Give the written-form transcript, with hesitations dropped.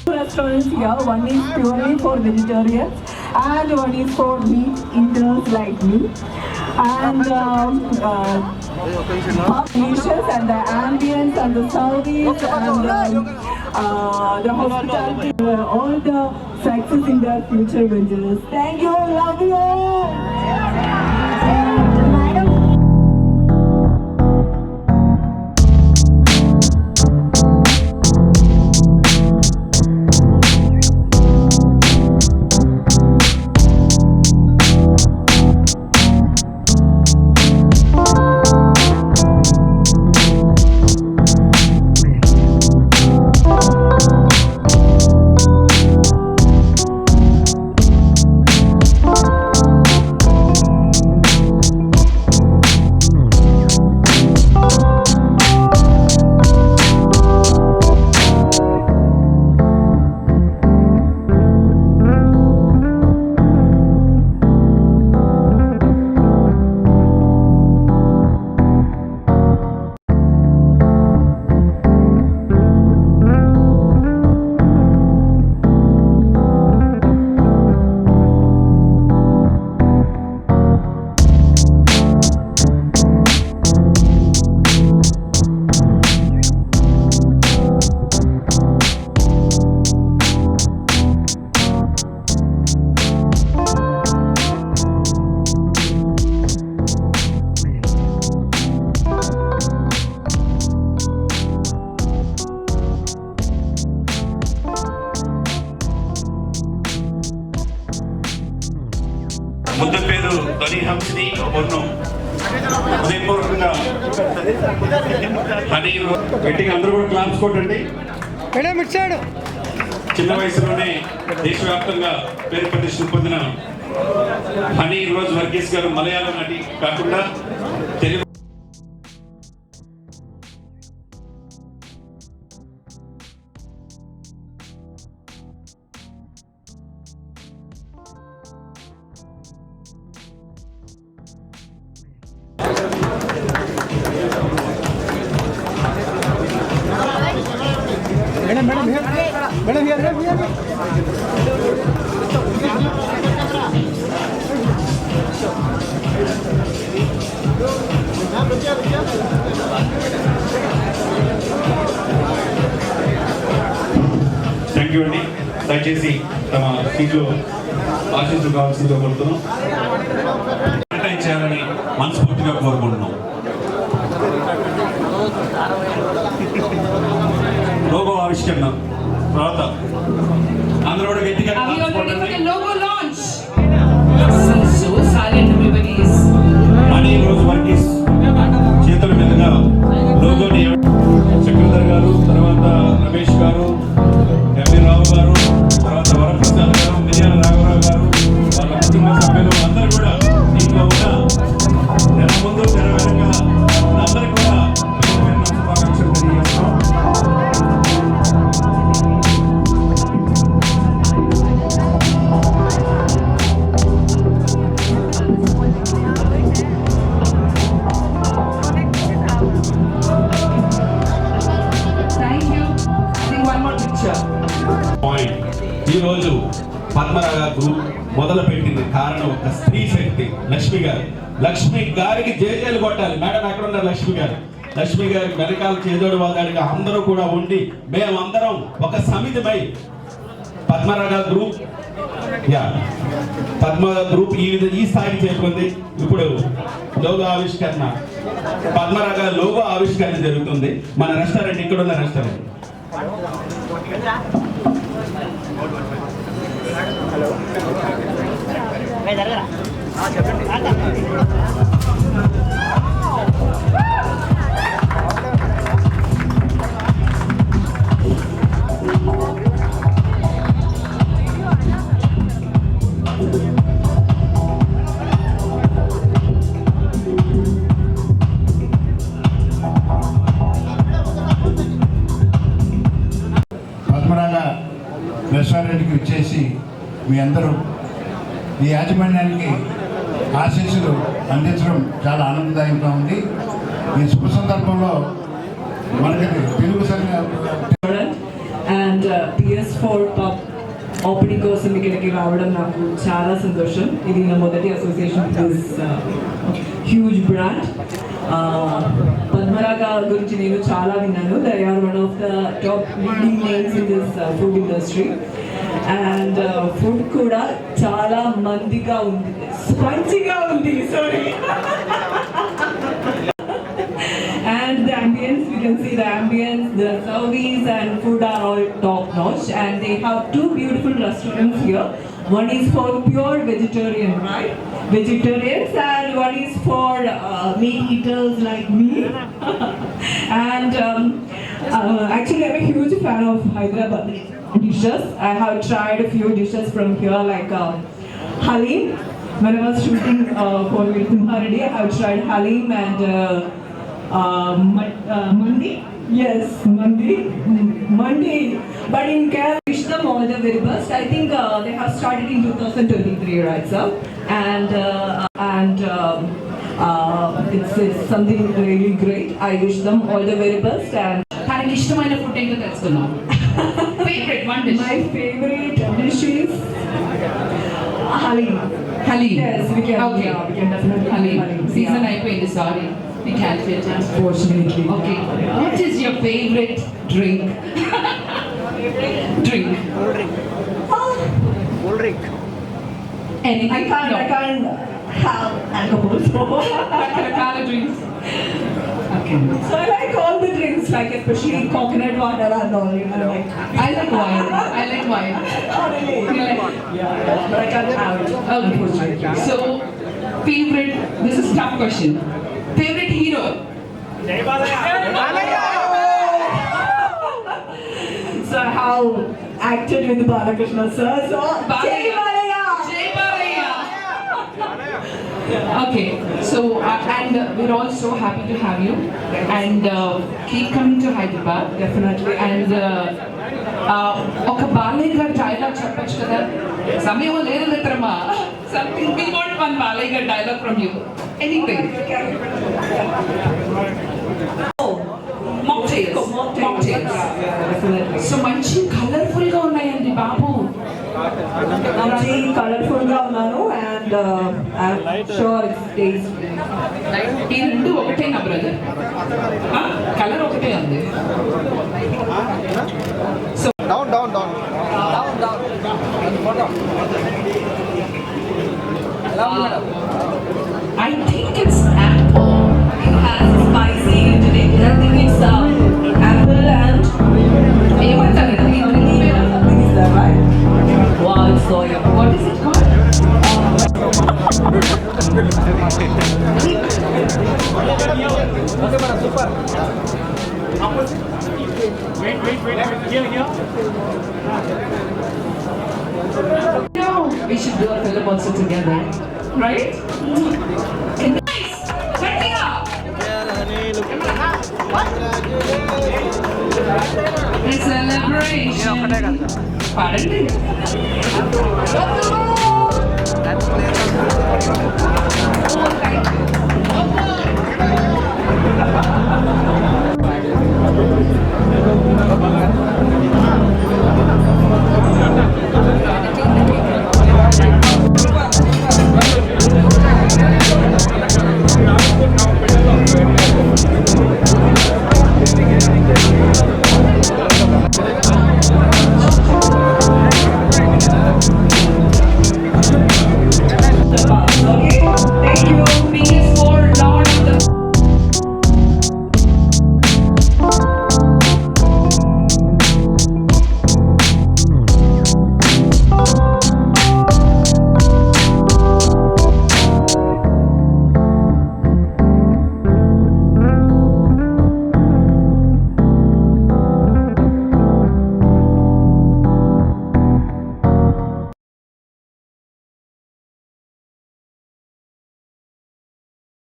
Restaurants here. One is purely for vegetarians and one is for meat eaters like me. And delicious, and the ambience and the service and the hospitality, all the success in their future ventures. Thank you, love you. ముందు పేరు ధ్వని హంసిని పొన్ను హృదయపూర్వకంగా honey గట్టిగా అందరూ కూడా claps కొట్టండి. చిన్న వయసులోనే దేశవ్యాప్తంగా పేరు ప్రతిష్టలు పొందిన హనీ రోజ్ వర్గీస్ గారు మలయాళం నటి కాకుండా తెలుగు థ్యాంక్ యూ అండి. దయచేసి తమ సీట్లో ఆశించు కావాల్సిందిగా కోరుతున్నాం. చేయాలని మనస్ఫూర్తిగా కోరుకుంటున్నాం. లోగో ఆవిష్కరణ తర్వాత అందరూ కూడా గట్టిగా హనీ రోజ్ వర్గీస్ చేతుల మీదుగా లోగోని చక్రధర్ గారు, తర్వాత రమేష్ గారు, ఎంవి రావు గారు, తర్వాత వరప్రసాద్ గారు, మిర్యాల రాఘవరావు గారు, వాళ్ళ కుటుంబ సభ్యులు అందరూ కూడా దీంట్లో ఉన్న తెర ముందు తెర వెనుక అందరూ కూడా శుభాకాంక్షలు తెలియజేస్తున్నాం. ఈరోజు పద్మరాగ గ్రూప్ మొదలుపెట్టింది కారణం ఒక స్త్రీ శక్తి లక్ష్మి గారు. లక్ష్మి గారికి జేజేలు కొట్టాలి. మేడం ఎక్కడ ఉన్నారు? లక్ష్మి గారు. లక్ష్మి గారి వెనకాల చేదోడు వాదాడిగా అందరూ కూడా ఉండి మేమందరం ఒక సమితిపై పద్మరాగ గ్రూప్ ఈ స్థాయికి చేరుకుంది. ఇప్పుడు లోగో ఆవిష్కరణ, పద్మరాగ లోగో ఆవిష్కరణ జరుగుతుంది. మన రెస్టారెంట్ ఇక్కడ ఉన్న రెస్టారెంట్. హలో పద్మరాగ రెస్టారెంట్కి వచ్చేసి మీ అందరూ ఈ యాజమాన్యానికి ఆశీస్సులు అందించడం చాలా ఆనందదాయకంగా ఉంది. ఈ శుభ సందర్భంలో మనకి Telugu and PS4 pub opening కోసం ఇక్కడికి రావడం నాకు చాలా సంతోషం. ఇది నా మొదటి association this huge brand. Padmaraga గురించి నేను చాలా విన్నాను. They are one of the top leading names in this food industry. And food కూడా చాలా మందిగా ఉంది, స్పైసీగా ఉంది, sorry. And the ambience, we can see the ambience, the service and food are all top notch, and they have two beautiful restaurants here. One is for pure vegetarian, right? Vegetarians, and one is for meat eaters like me. And actually I'm a huge fan of Hyderabad dishes. I have tried a few dishes from here like Halim. When I was shooting for Simha Reddy, I have tried Halim and Mandi. Yes, Mandi. But in Kerala, wish them all the very best. I think they have started in 2023, right, sir? And it's something really great. I wish them all the very best. And తనకి ఇష్టమైన food ఏంటో తెలుసుకున్నాం. Favorite one dish. My favorite dish is Halim. Halim. Yes, we can. Okay. Yeah, we can definitely Halim. Season Yeah. అయిపోయింది, sorry. We can't get it. Unfortunately. Okay. What is your favorite drink? Drink. Cold drink. Anything? I can't have alcohol. రకరకాల drinks. Okay. So I like all the drinks, like especially coconut water and all. You know, like. I like wine. Oh, really? You like? Yeah, but I can't have it. Okay. So, favorite. This is tough question. Favorite hero. So I have acted with Balakrishna sir. So Jai Balaya. Jai Balaya. Okay, so and we're all so happy to have you, and keep coming to Hyderabad. Definitely. And ఒక బాలయ్య గారి dialogue చెప్పచ్చు కదా, సమయం లేదు మిత్రమా. Something we want one Balayya గారి dialogue from you. Anything. Mocktails. Yeah, definitely. So మంచి colourful గా ఉన్నాయండి బాబు. మంచి కలర్ఫుల్ గా ఉన్నాను and I'm sure it tastes. ఈ రెండు ఒకటే నా బ్రదర్, కలర్ ఒకటే ఉంది. So Down. I think it's apple. It has spicy in it. I think it's apple and ఏమంటారు ఇది? something is that, right? Wow, it's so yummy. What is it called? No, we should do a film also together, right? Nice. Check it out. It's a celebration. Pardon me.